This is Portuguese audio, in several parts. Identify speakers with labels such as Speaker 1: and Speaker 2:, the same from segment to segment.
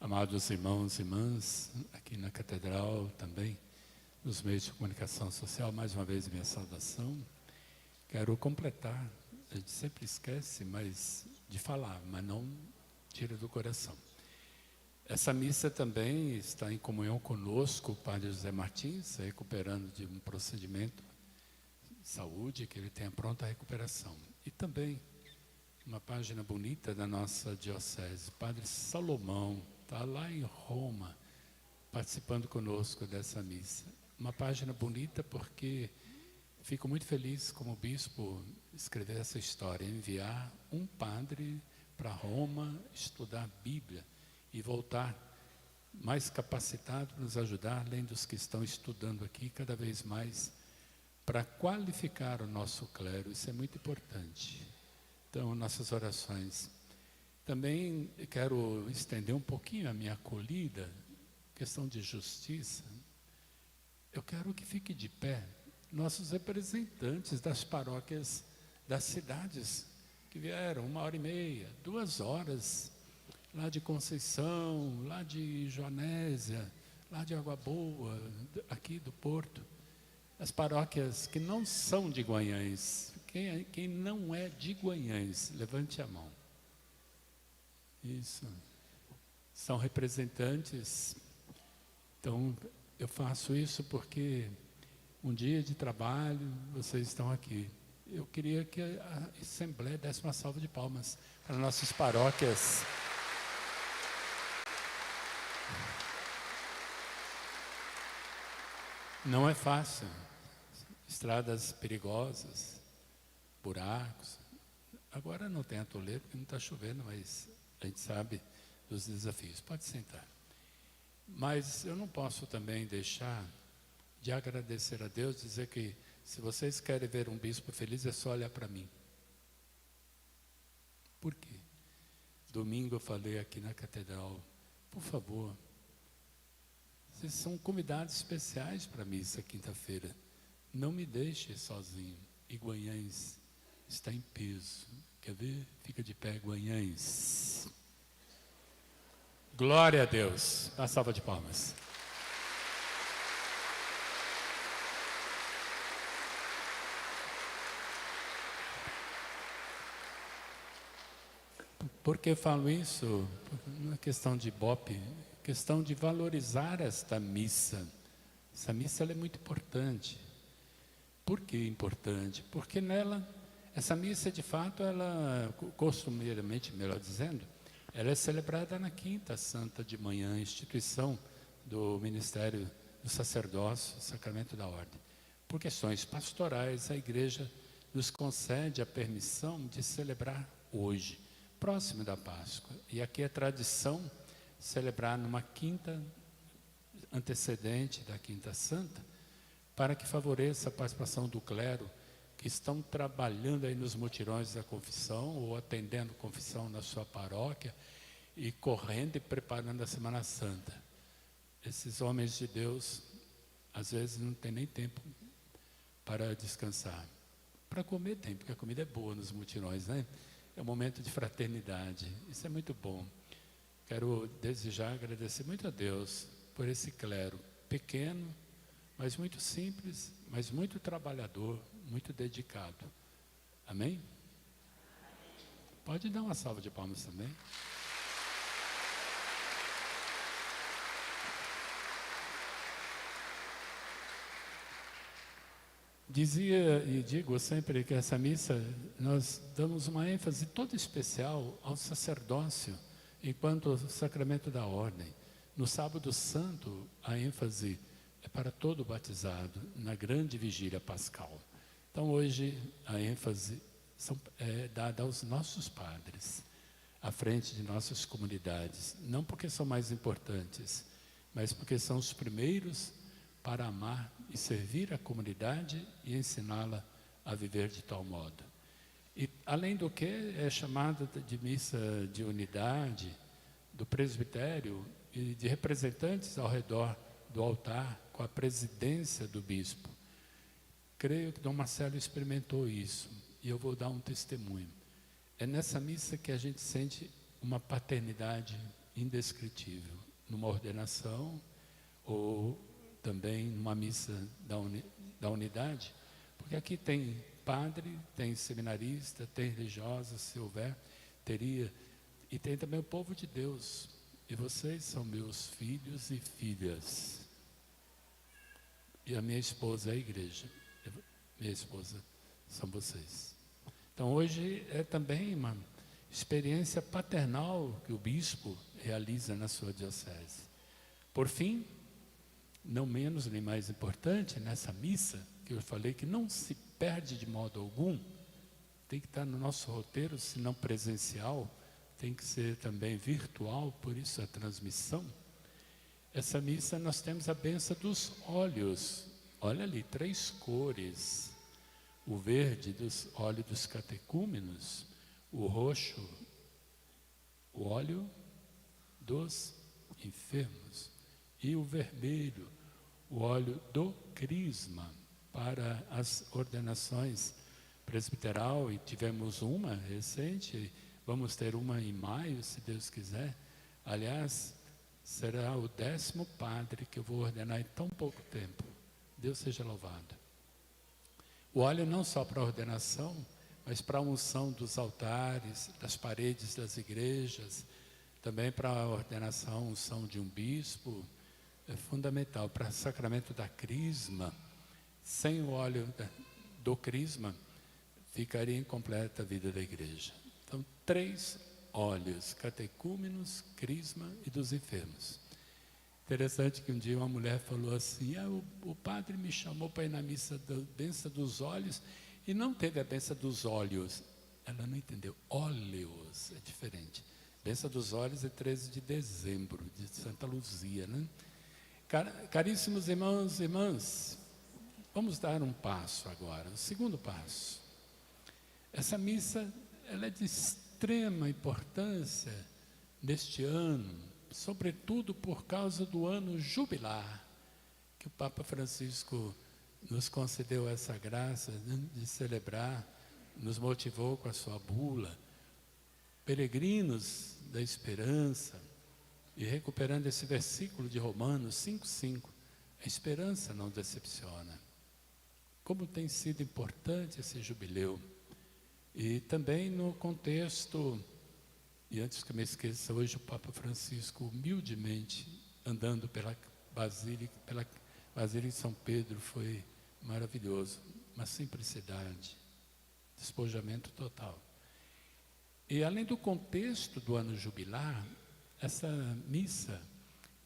Speaker 1: Amados irmãos e irmãs, aqui na Catedral também, nos meios de comunicação social, mais uma vez minha saudação. Quero completar, a gente sempre esquece de falar, mas não tira do coração. Essa missa também está em comunhão conosco, o Padre José Martins, recuperando de um procedimento de saúde, que ele tenha pronta recuperação. E também uma página bonita da nossa diocese, Padre Salomão, está lá em Roma, participando conosco dessa missa. Uma página bonita porque fico muito feliz como bispo escrever essa história, enviar um padre para Roma estudar a Bíblia e voltar mais capacitado para nos ajudar, além dos que estão estudando aqui, cada vez mais, para qualificar o nosso clero. Isso é muito importante. Então, nossas orações. Também quero estender um pouquinho a minha acolhida, questão de justiça. Eu quero que fique de pé nossos representantes das paróquias das cidades que vieram 1h30, 2 horas, lá de Conceição, lá de Joanésia, lá de Água Boa, aqui do Porto. As paróquias que não são de Guanhães. Quem não é de Guanhães, levante a mão. Isso. São representantes. Então, eu faço isso porque um dia de trabalho, vocês estão aqui. Eu queria que a Assembleia desse uma salva de palmas para nossas paróquias. Não é fácil. Estradas perigosas, buracos. Agora não tem atoleiro porque não está chovendo, mas a gente sabe dos desafios. Pode sentar. Mas eu não posso também deixar de agradecer a Deus, dizer que se vocês querem ver um bispo feliz, é só olhar para mim. Por quê? Domingo eu falei aqui na Catedral, por favor, vocês são convidados especiais para a missa quinta-feira. Não me deixe sozinho. E Guanhães está em peso. Quer ver? Fica de pé, Guanhães. Glória a Deus. Uma salva de palmas. Por que eu falo isso? Não é questão de ibope, é questão de valorizar esta missa. Essa missa ela é muito importante. Por que importante? Porque nela, essa missa de fato, ela, costumeiramente, melhor dizendo, ela é celebrada na Quinta Santa de manhã, instituição do Ministério do Sacerdócio, Sacramento da Ordem. Por questões pastorais, a Igreja nos concede a permissão de celebrar hoje, próximo da Páscoa. E aqui é tradição celebrar numa quinta antecedente da Quinta Santa, para que favoreça a participação do clero que estão trabalhando aí nos mutirões da confissão ou atendendo confissão na sua paróquia e correndo e preparando a Semana Santa. Esses homens de Deus, às vezes, não tem nem tempo para descansar. Para comer tem, porque a comida é boa nos mutirões, né? É um momento de fraternidade, isso é muito bom. Quero desejar agradecer muito a Deus por esse clero pequeno, mas muito simples, mas muito trabalhador, muito dedicado. Amém? Pode dar uma salva de palmas também. Dizia e digo sempre que essa missa, nós damos uma ênfase toda especial ao sacerdócio, enquanto sacramento da ordem. No sábado santo, a ênfase é para todo batizado, na grande vigília pascal. Então hoje a ênfase é dada aos nossos padres, à frente de nossas comunidades. Não porque são mais importantes, mas porque são os primeiros para amar e servir a comunidade e ensiná-la a viver de tal modo. E além do que é chamada de missa de unidade, do presbitério e de representantes ao redor do altar, com a presidência do bispo. Creio que Dom Marcelo experimentou isso, e eu vou dar um testemunho. É nessa missa que a gente sente uma paternidade indescritível, numa ordenação ou também numa missa da unidade, porque aqui tem padre, tem seminarista, tem religiosa, se houver, teria, e tem também o povo de Deus, e vocês são meus filhos e filhas, e a minha esposa é a igreja, minha esposa são vocês. Então hoje é também uma experiência paternal que o bispo realiza na sua diocese. Por fim, não menos nem mais importante, nessa missa, que eu falei que não se perde de modo algum, tem que estar no nosso roteiro, se não presencial, tem que ser também virtual, por isso a transmissão. Essa missa nós temos a bênção dos óleos, olha ali, 3 cores, o verde dos óleos dos catecúmenos, o roxo, o óleo dos enfermos, e o vermelho, o óleo do crisma, para as ordenações presbiteral, e tivemos uma recente, vamos ter uma em maio, se Deus quiser. Aliás, será o 10º padre que eu vou ordenar em tão pouco tempo. Deus seja louvado. O óleo não só para a ordenação, mas para a unção dos altares, das paredes das igrejas, também para a ordenação, unção de um bispo, é fundamental. Para o sacramento da crisma, sem o óleo do crisma, ficaria incompleta a vida da igreja. Então, 3 óleos, catecúmenos, crisma e dos enfermos. Interessante que um dia uma mulher falou assim, o padre me chamou para ir na missa da bênção dos óleos e não teve a bênção dos óleos. Ela não entendeu, óleos é diferente. Bênção dos óleos é 13 de dezembro, de Santa Luzia, né? Caríssimos irmãos e irmãs, vamos dar um passo agora, o segundo passo. Essa missa, ela é de extrema importância neste ano, sobretudo por causa do ano jubilar, que o Papa Francisco nos concedeu essa graça, né, de celebrar, nos motivou com a sua bula, peregrinos da esperança, e recuperando esse versículo de Romanos 5,5, a esperança não decepciona. Como tem sido importante esse jubileu. E também no contexto, e antes que eu me esqueça, hoje o Papa Francisco, humildemente, andando pela Basílica de São Pedro, foi maravilhoso, uma simplicidade, despojamento total. E além do contexto do ano jubilar, essa missa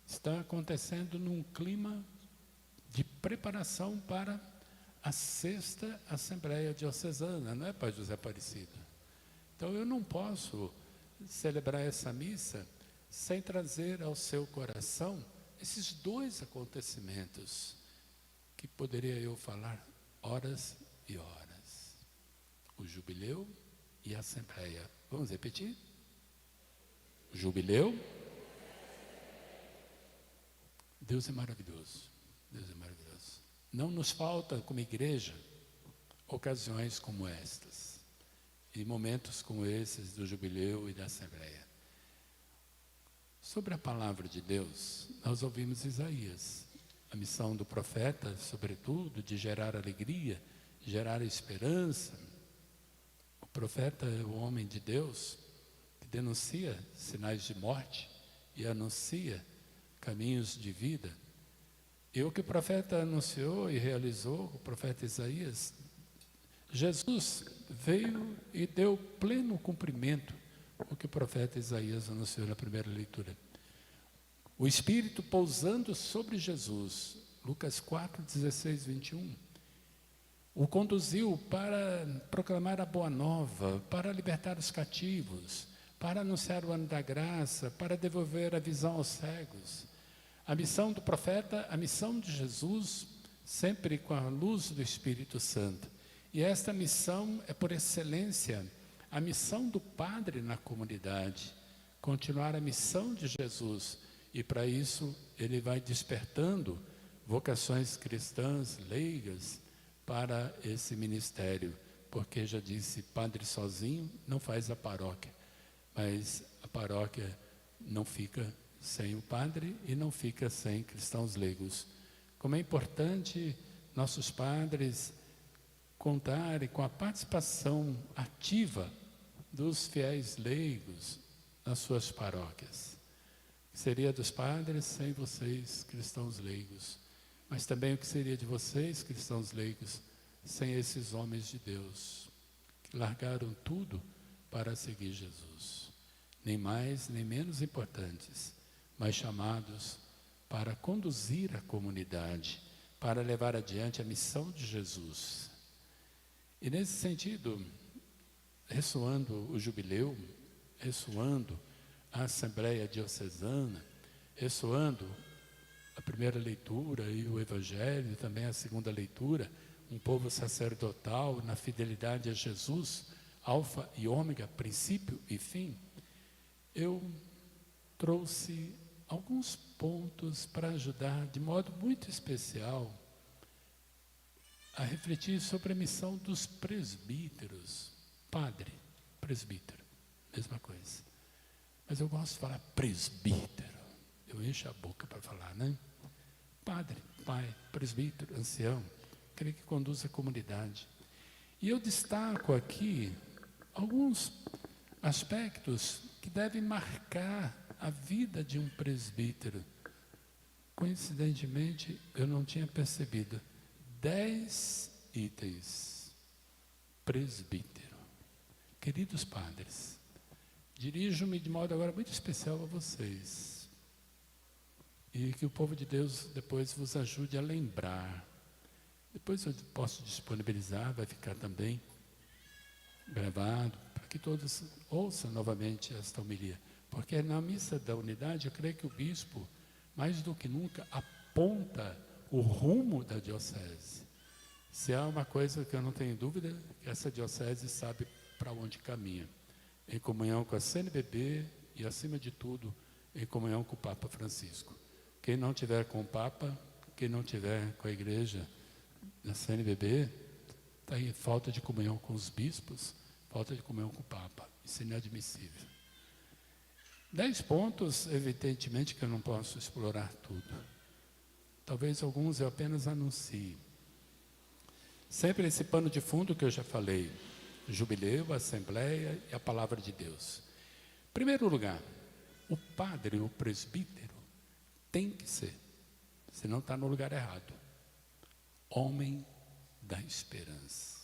Speaker 1: está acontecendo num clima de preparação para a 6ª Assembleia Diocesana, não é, Pai José Aparecido? Então eu não posso celebrar essa missa sem trazer ao seu coração esses 2 acontecimentos, que poderia eu falar horas e horas. O jubileu e a Assembleia. Vamos repetir? O jubileu. Deus é maravilhoso. Deus é maravilhoso. Não nos falta, como igreja, ocasiões como estas, e momentos como esses do jubileu e da Assembleia. Sobre a palavra de Deus, nós ouvimos Isaías, a missão do profeta, sobretudo, de gerar alegria, gerar esperança. O profeta é o homem de Deus que denuncia sinais de morte e anuncia caminhos de vida. E o que o profeta anunciou e realizou, o profeta Isaías, Jesus veio e deu pleno cumprimento ao que o profeta Isaías anunciou na primeira leitura. O Espírito pousando sobre Jesus, Lucas 4, 16, 21, o conduziu para proclamar a boa nova, para libertar os cativos, para anunciar o ano da graça, para devolver a visão aos cegos. A missão do profeta, a missão de Jesus, sempre com a luz do Espírito Santo. E esta missão é, por excelência, a missão do Padre na comunidade, continuar a missão de Jesus. E para isso, ele vai despertando vocações cristãs, leigas, para esse ministério. Porque já disse, padre sozinho não faz a paróquia, mas a paróquia não fica sem o padre e não fica sem cristãos leigos. Como é importante nossos padres contarem com a participação ativa dos fiéis leigos nas suas paróquias. O que seria dos padres sem vocês, cristãos leigos? Mas também o que seria de vocês, cristãos leigos, sem esses homens de Deus, que largaram tudo para seguir Jesus? Nem mais, nem menos importantes, mas chamados para conduzir a comunidade, para levar adiante a missão de Jesus. E nesse sentido, ressoando o jubileu, ressoando a Assembleia Diocesana, ressoando a primeira leitura e o Evangelho, também a segunda leitura, um povo sacerdotal na fidelidade a Jesus, alfa e ômega, princípio e fim, eu trouxe alguns pontos para ajudar de modo muito especial a refletir sobre a missão dos presbíteros. Padre, presbítero, mesma coisa. Mas eu gosto de falar presbítero. Eu encho a boca para falar, né? Padre, pai, presbítero, ancião, aquele que conduz a comunidade. E eu destaco aqui alguns aspectos que devem marcar a vida de um presbítero. Coincidentemente, eu não tinha percebido. 10 itens. Presbítero. Queridos padres, dirijo-me de modo agora muito especial a vocês. E que o povo de Deus depois vos ajude a lembrar. Depois eu posso disponibilizar, vai ficar também gravado, para que todos ouçam novamente esta homilia. Porque na missa da unidade, eu creio que o bispo, mais do que nunca, aponta o rumo da diocese. Se há uma coisa que eu não tenho dúvida, que essa diocese sabe para onde caminha. Em comunhão com a CNBB e, acima de tudo, em comunhão com o Papa Francisco. Quem não tiver com o Papa, quem não tiver com a igreja da CNBB, está em falta de comunhão com os bispos, falta de comunhão com o Papa. Isso é inadmissível. 10 pontos, evidentemente que eu não posso explorar tudo. Talvez alguns eu apenas anuncie. Sempre esse pano de fundo que eu já falei. Jubileu, Assembleia e a Palavra de Deus. Em primeiro lugar, o padre, o presbítero, tem que ser, senão está no lugar errado, homem da esperança.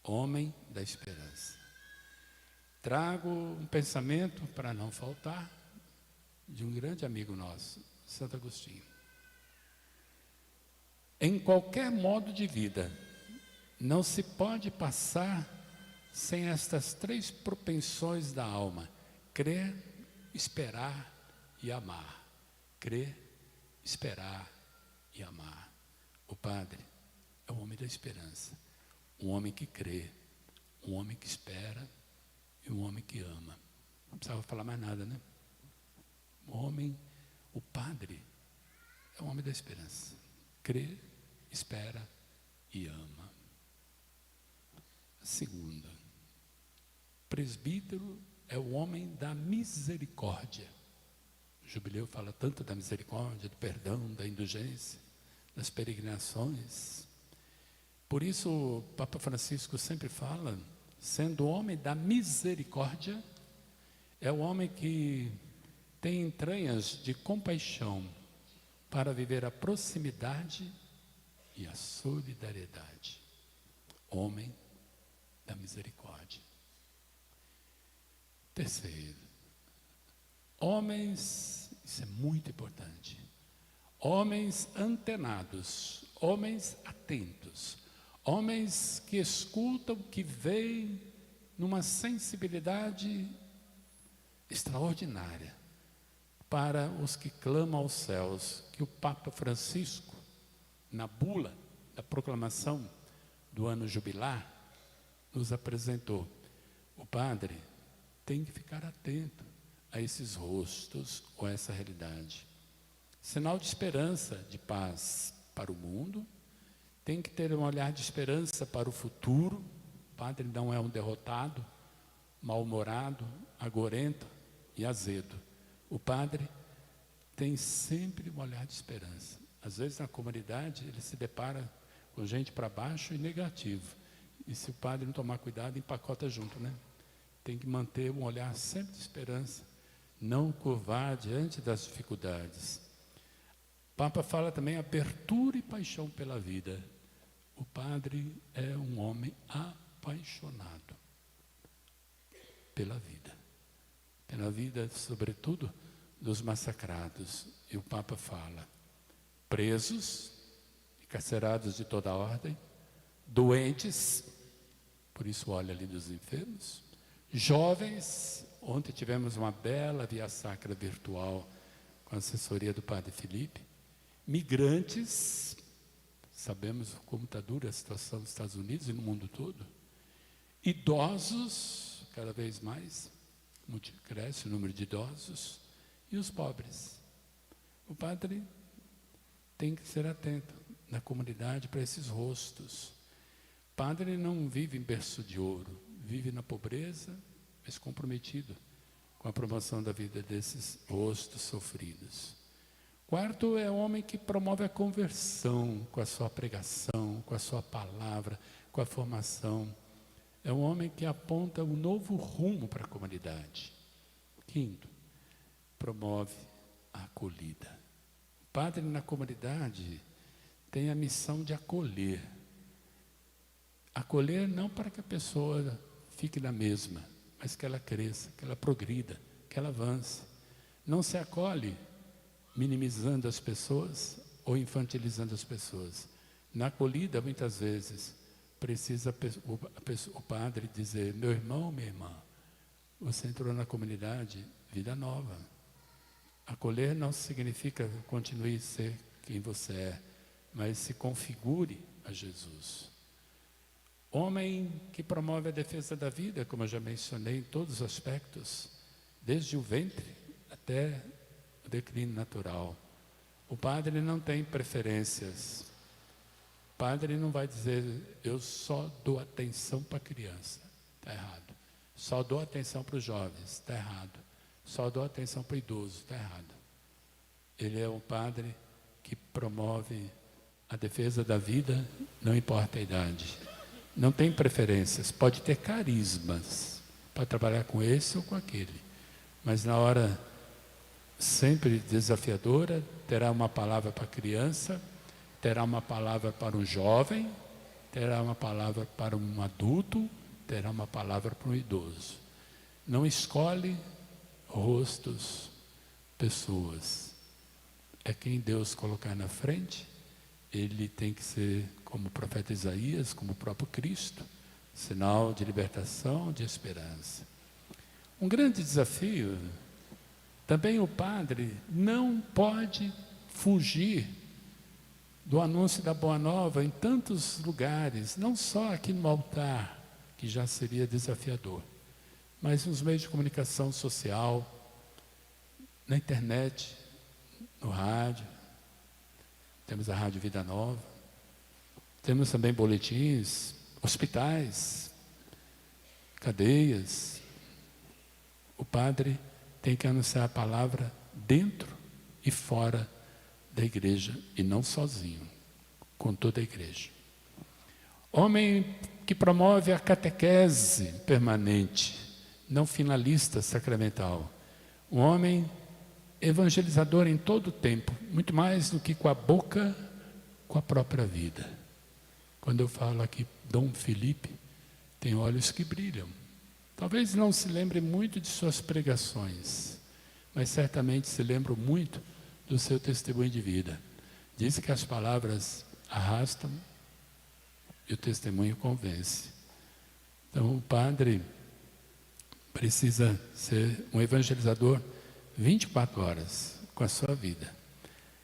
Speaker 1: Homem da esperança. Trago um pensamento, para não faltar, de um grande amigo nosso, Santo Agostinho. Em qualquer modo de vida, não se pode passar sem estas 3 propensões da alma: crer, esperar e amar. Crer, esperar e amar. O padre é o homem da esperança, um homem que crê, um homem que espera e um homem que ama. Não precisava falar mais nada, né? O padre é o homem da esperança. Crê, espera e ama. A segunda, presbítero é o homem da misericórdia. O jubileu fala tanto da misericórdia, do perdão, da indulgência, das peregrinações. Por isso o Papa Francisco sempre fala, sendo homem da misericórdia, é o homem que tem entranhas de compaixão para viver a proximidade e a solidariedade. Homem da misericórdia. Terceiro, homens, isso é muito importante, homens antenados, homens atentos, homens que escutam, que veem numa sensibilidade extraordinária para os que clamam aos céus, que o Papa Francisco, na bula da proclamação do ano jubilar, nos apresentou. O padre tem que ficar atento a esses rostos ou a essa realidade. Sinal de esperança, de paz para o mundo, tem que ter um olhar de esperança para o futuro. O padre não é um derrotado, mal-humorado, agorento, e azedo. O padre tem sempre um olhar de esperança. Às vezes na comunidade ele se depara com gente para baixo e negativo. E se o padre não tomar cuidado, empacota junto, né? Tem que manter um olhar sempre de esperança, não curvar diante das dificuldades. O Papa fala também abertura e paixão pela vida. O padre é um homem apaixonado pela vida, sobretudo dos massacrados. E o Papa fala, presos, encarcerados de toda ordem, doentes, por isso olha ali dos enfermos, jovens, ontem tivemos uma bela via sacra virtual com a assessoria do Padre Felipe, migrantes, sabemos como está dura a situação nos Estados Unidos e no mundo todo, idosos, cada vez mais, cresce o número de idosos, e os pobres. O padre tem que ser atento na comunidade para esses rostos. O padre não vive em berço de ouro, vive na pobreza, mas comprometido com a promoção da vida desses rostos sofridos. Quarto, é o homem que promove a conversão com a sua pregação, com a sua palavra, com a formação. É um homem que aponta um novo rumo para a comunidade. Quinto, promove a acolhida. O padre na comunidade tem a missão de acolher. Acolher não para que a pessoa fique na mesma, mas que ela cresça, que ela progrida, que ela avance. Não se acolhe minimizando as pessoas ou infantilizando as pessoas. Na acolhida, muitas vezes, precisa o padre dizer, meu irmão, minha irmã, você entrou na comunidade, vida nova. Acolher não significa continue a ser quem você é, mas se configure a Jesus. Homem que promove a defesa da vida, como eu já mencionei, em todos os aspectos, desde o ventre até o declínio natural. O padre não tem preferências. O padre não vai dizer, eu só dou atenção para a criança. Está errado. Só dou atenção para os jovens. Está errado. Só dou atenção para o idoso. Está errado. Ele é um padre que promove a defesa da vida, não importa a idade. Não tem preferências. Pode ter carismas para trabalhar com esse ou com aquele. Mas na hora sempre desafiadora, terá uma palavra para a criança, terá uma palavra para um jovem, terá uma palavra para um adulto, terá uma palavra para um idoso. Não escolhe rostos, pessoas. É quem Deus colocar na frente, ele tem que ser como o profeta Isaías, como o próprio Cristo, sinal de libertação, de esperança. Um grande desafio, também o padre não pode fugir do anúncio da Boa Nova em tantos lugares, não só aqui no altar, que já seria desafiador, mas nos meios de comunicação social, na internet, no rádio, temos a Rádio Vida Nova, temos também boletins, hospitais, cadeias. O padre tem que anunciar a palavra dentro e fora da igreja, e não sozinho, com toda a igreja. Homem que promove a catequese permanente, não finalista sacramental. Um homem evangelizador em todo o tempo, muito mais do que com a boca, com a própria vida. Quando eu falo aqui, Dom Felipe tem olhos que brilham. Talvez não se lembre muito de suas pregações, mas certamente se lembra muito do seu testemunho de vida. Diz que as palavras arrastam e o testemunho convence. Então o padre precisa ser um evangelizador 24 horas com a sua vida.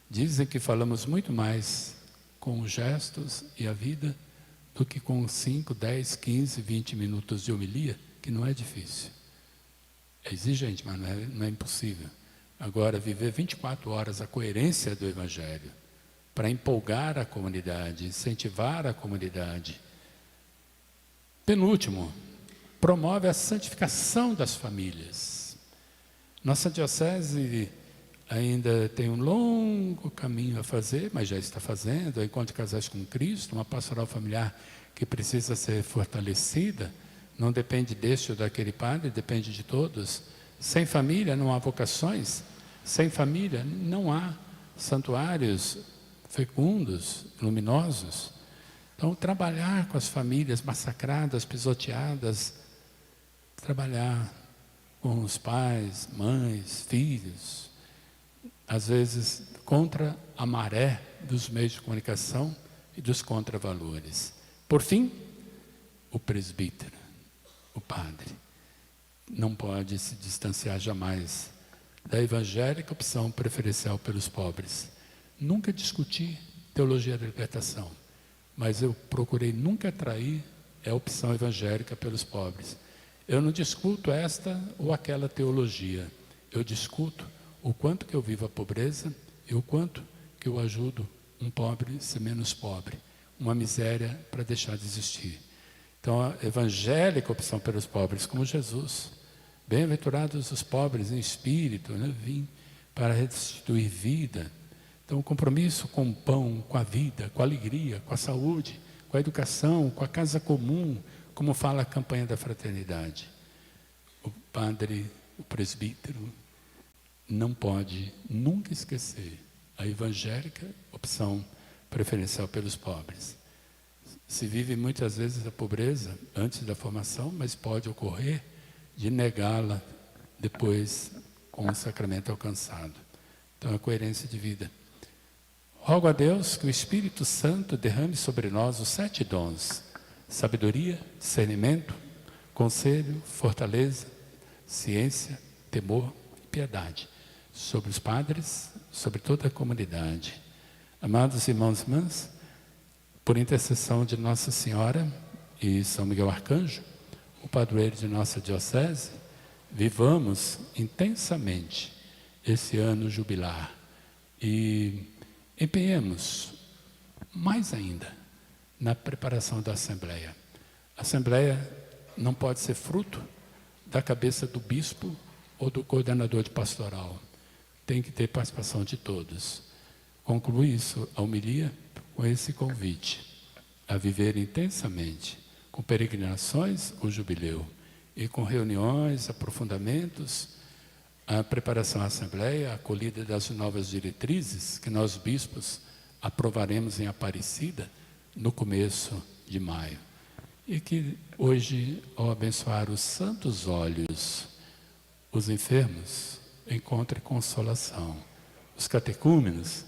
Speaker 1: Dizem que falamos muito mais com os gestos e a vida do que com 5, 10, 15, 20 minutos de homilia, que não é difícil. É exigente, mas não é impossível. Agora, viver 24 horas a coerência do Evangelho, para empolgar a comunidade, incentivar a comunidade. Penúltimo, promove a santificação das famílias. Nossa diocese ainda tem um longo caminho a fazer, mas já está fazendo. O Encontro de Casais com Cristo, uma pastoral familiar que precisa ser fortalecida, não depende deste ou daquele padre, depende de todos. Sem família não há vocações, sem família não há santuários fecundos, luminosos. Então, trabalhar com as famílias massacradas, pisoteadas, trabalhar com os pais, mães, filhos, às vezes contra a maré dos meios de comunicação e dos contravalores. Por fim, o presbítero, o padre, não pode se distanciar jamais da evangélica opção preferencial pelos pobres. Nunca discuti teologia da libertação, mas eu procurei nunca trair a opção evangélica pelos pobres. Eu não discuto esta ou aquela teologia, eu discuto o quanto que eu vivo a pobreza e o quanto que eu ajudo um pobre a ser menos pobre, uma miséria para deixar de existir. Então, a evangélica opção pelos pobres, como Jesus, bem-aventurados os pobres em espírito, né? Vim para restituir vida. Então, o compromisso com o pão, com a vida, com a alegria, com a saúde, com a educação, com a casa comum, como fala a campanha da fraternidade. O padre, o presbítero, não pode nunca esquecer a evangélica opção preferencial pelos pobres. Se vive muitas vezes a pobreza antes da formação, mas pode ocorrer de negá-la depois com o sacramento alcançado. Então, a coerência de vida. Rogo a Deus que o Espírito Santo derrame sobre nós os 7 dons: sabedoria, discernimento, conselho, fortaleza, ciência, temor e piedade, sobre os padres, sobre toda a comunidade. Amados irmãos e irmãs, por intercessão de Nossa Senhora e São Miguel Arcanjo, o padroeiro de nossa diocese, vivamos intensamente esse ano jubilar e empenhemos mais ainda na preparação da Assembleia. A Assembleia não pode ser fruto da cabeça do bispo ou do coordenador de pastoral. Tem que ter participação de todos. Concluo isso, a homilia, com esse convite a viver intensamente, com peregrinações, o jubileu, e com reuniões, aprofundamentos, a preparação à Assembleia, a acolhida das novas diretrizes que nós bispos aprovaremos em Aparecida no começo de maio. E que hoje, ao abençoar os santos olhos, os enfermos encontrem consolação, os catecúmenos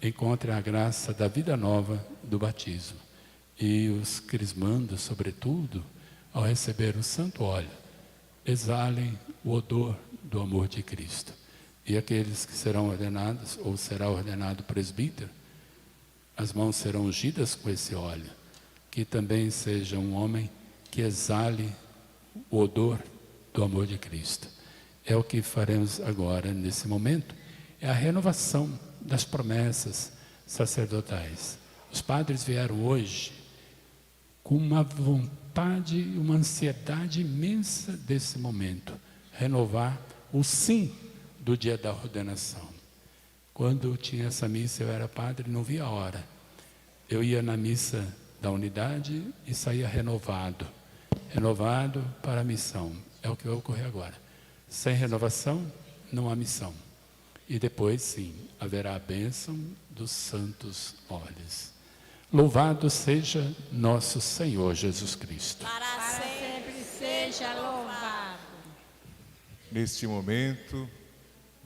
Speaker 1: encontrem a graça da vida nova do batismo, e os crismandos, sobretudo, ao receber o santo óleo, exalem o odor do amor de Cristo. E aqueles que serão ordenados, ou será ordenado presbítero, as mãos serão ungidas com esse óleo, que também seja um homem que exale o odor do amor de Cristo. É o que faremos agora, nesse momento, é a renovação das promessas sacerdotais. Os padres vieram hoje com uma vontade, uma ansiedade imensa desse momento, renovar o sim do dia da ordenação. Quando eu tinha essa missa, eu era padre, não via a hora. Eu ia na missa da unidade e saía renovado para a missão. É o que vai ocorrer agora. Sem renovação, não há missão. E depois, sim, haverá a bênção dos santos óleos. Louvado seja nosso Senhor Jesus Cristo.
Speaker 2: Para sempre seja louvado.
Speaker 3: Neste momento,